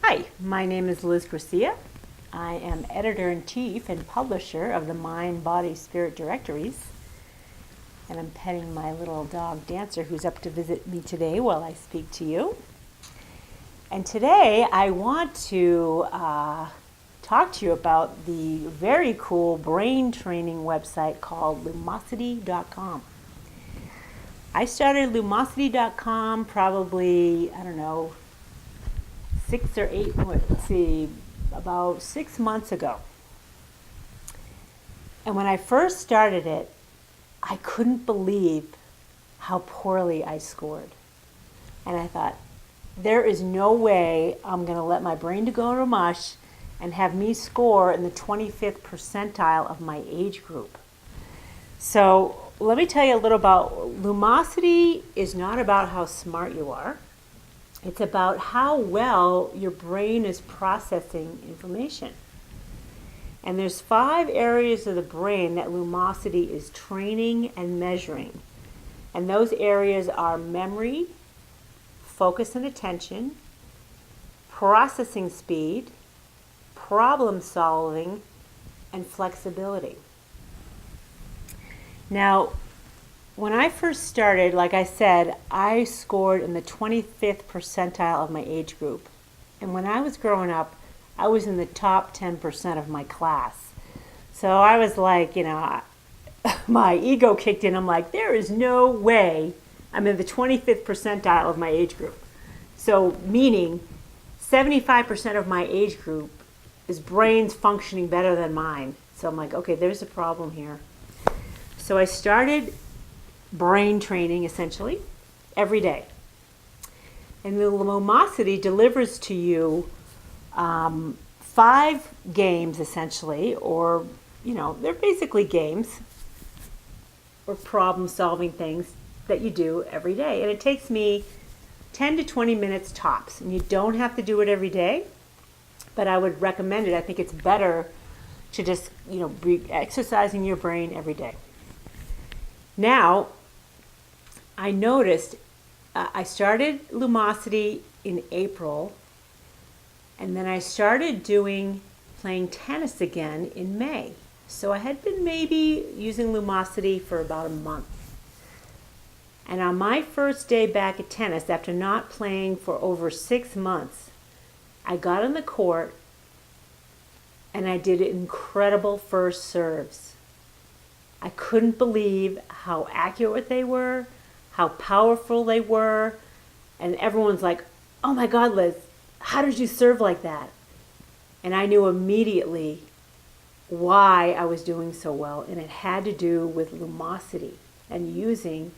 Hi, my name is Liz Garcia. I am editor-in-chief and publisher of the Mind, Body, Spirit directories. And I'm petting my little dog Dancer, who's up to visit me today while I speak to you. And today I want to talk to you about the very cool brain training website called Lumosity.com. I started Lumosity.com probably, about 6 months ago. And when I first started it, I couldn't believe how poorly I scored. And I thought, there is no way I'm going to let my brain to go to mush and have me score in the 25th percentile of my age group. So let me tell you a little about Lumosity. Is not about how smart you are. It's about how well your brain is processing information. And there's 5 areas of the brain that Lumosity is training and measuring. And those areas are memory, focus and attention, processing speed, problem solving, and flexibility. Now, when I first started, like I said, I scored in the 25th percentile of my age group. And when I was growing up, I was in the top 10% of my class. So I was like, my ego kicked in. I'm like, there is no way I'm in the 25th percentile of my age group. So meaning 75% of my age group is brains functioning better than mine. So I'm like, okay, there's a problem here. So I started brain training essentially every day. And the Lumosity delivers to you 5 games essentially, or, they're basically games or problem solving things that you do every day. And it takes me 10 to 20 minutes tops. And you don't have to do it every day, but I would recommend it. I think it's better to just, be exercising your brain every day. Now, I noticed I started Lumosity in April, and then I started playing tennis again in May. So I had been maybe using Lumosity for about a month. And on my first day back at tennis, after not playing for over 6 months, I got on the court and I did incredible first serves. I couldn't believe how accurate they were, how powerful they were, and everyone's like, oh my God, Liz, how did you serve like that? And I knew immediately why I was doing so well, and it had to do with Lumosity and using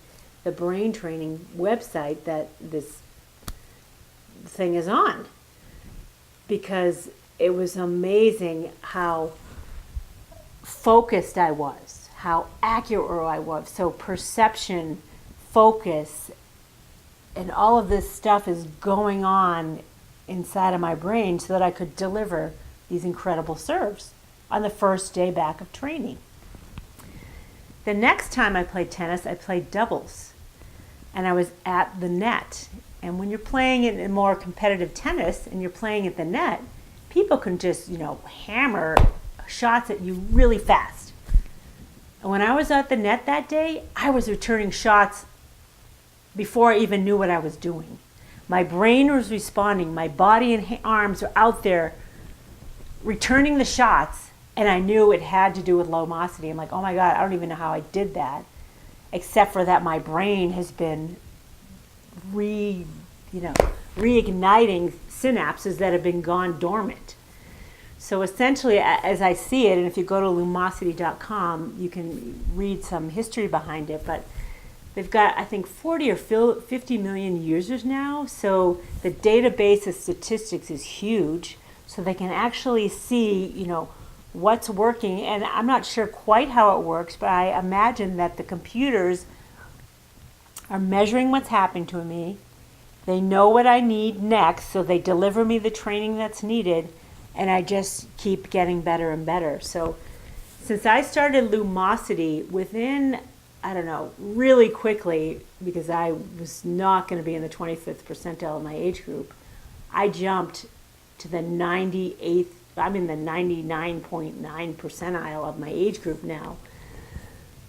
the brain training website that this thing is on. Because it was amazing how focused I was, how accurate I was. So perception, focus, and all of this stuff is going on inside of my brain so that I could deliver these incredible serves on the first day back of training. The next time I played tennis, I played doubles, and I was at the net. And when you're playing in more competitive tennis and you're playing at the net, people can just, hammer shots at you really fast. And when I was at the net that day, I was returning shots before I even knew what I was doing. My brain was responding. My body and arms were out there returning the shots, and I knew it had to do with Lumosity. I'm like, oh my God, I don't even know how I did that, except for that my brain has been reigniting synapses that have been gone dormant. So essentially, as I see it, and if you go to Lumosity.com, you can read some history behind it, but they've got, I think, 40 or 50 million users now, so the database of statistics is huge, so they can actually see, what's working. And I'm not sure quite how it works, but I imagine that the computers are measuring what's happening to me. They know what I need next, so they deliver me the training that's needed, and I just keep getting better and better. So since I started Lumosity, within, really quickly, because I was not going to be in the 25th percentile of my age group, I jumped to the 98th, I'm in the 99.9 percentile of my age group now.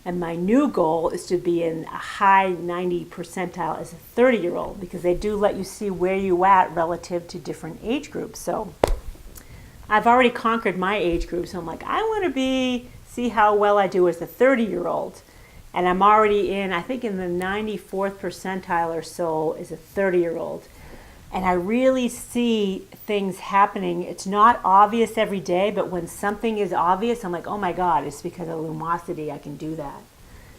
And my new goal is to be in a high 90 percentile as a 30-year-old, because they do let you see where you at relative to different age groups. So I've already conquered my age group, so I'm like, I want to see how well I do as a 30-year-old. And I'm already I think in the 94th percentile or so as a 30-year-old. And I really see things happening. It's not obvious every day, but when something is obvious, I'm like, oh my God, it's because of lumosity I can do that.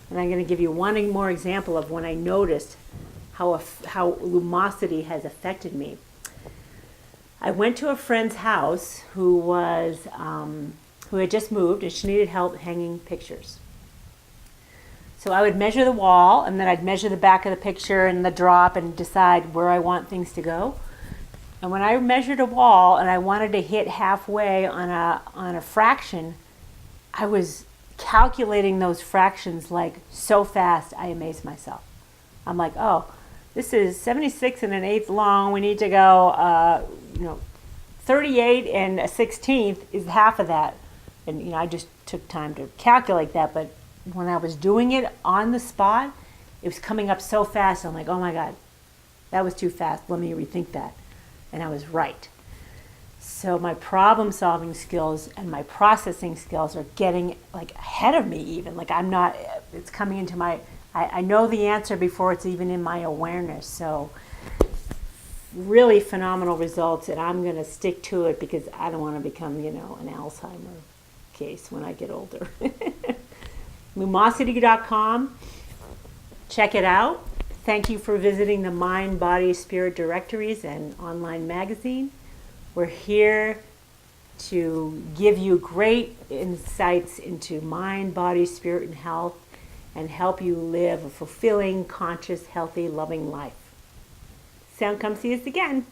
And I'm going to give you one more example of when I noticed how lumosity has affected me. I went to a friend's house who had just moved, and she needed help hanging pictures. So I would measure the wall, and then I'd measure the back of the picture and the drop and decide where I want things to go. And when I measured a wall and I wanted to hit halfway on a fraction, I was calculating those fractions like so fast, I amazed myself. I'm like, oh, this is 76 and an eighth long. We need to go, 38 and a 16th is half of that. And, I just took time to calculate that, but when I was doing it on the spot, it was coming up so fast. I'm like, oh my God, that was too fast. Let me rethink that. And I was right. So my problem solving skills and my processing skills are getting like ahead of me even. Like it's coming into I know the answer before it's even in my awareness. So really phenomenal results, and I'm going to stick to it because I don't want to become, an Alzheimer case when I get older. Lumosity.com. Check it out. Thank you for visiting the Mind, Body, Spirit directories and online magazine. We're here to give you great insights into mind, body, spirit, and health, and help you live a fulfilling, conscious, healthy, loving life. Come see us again.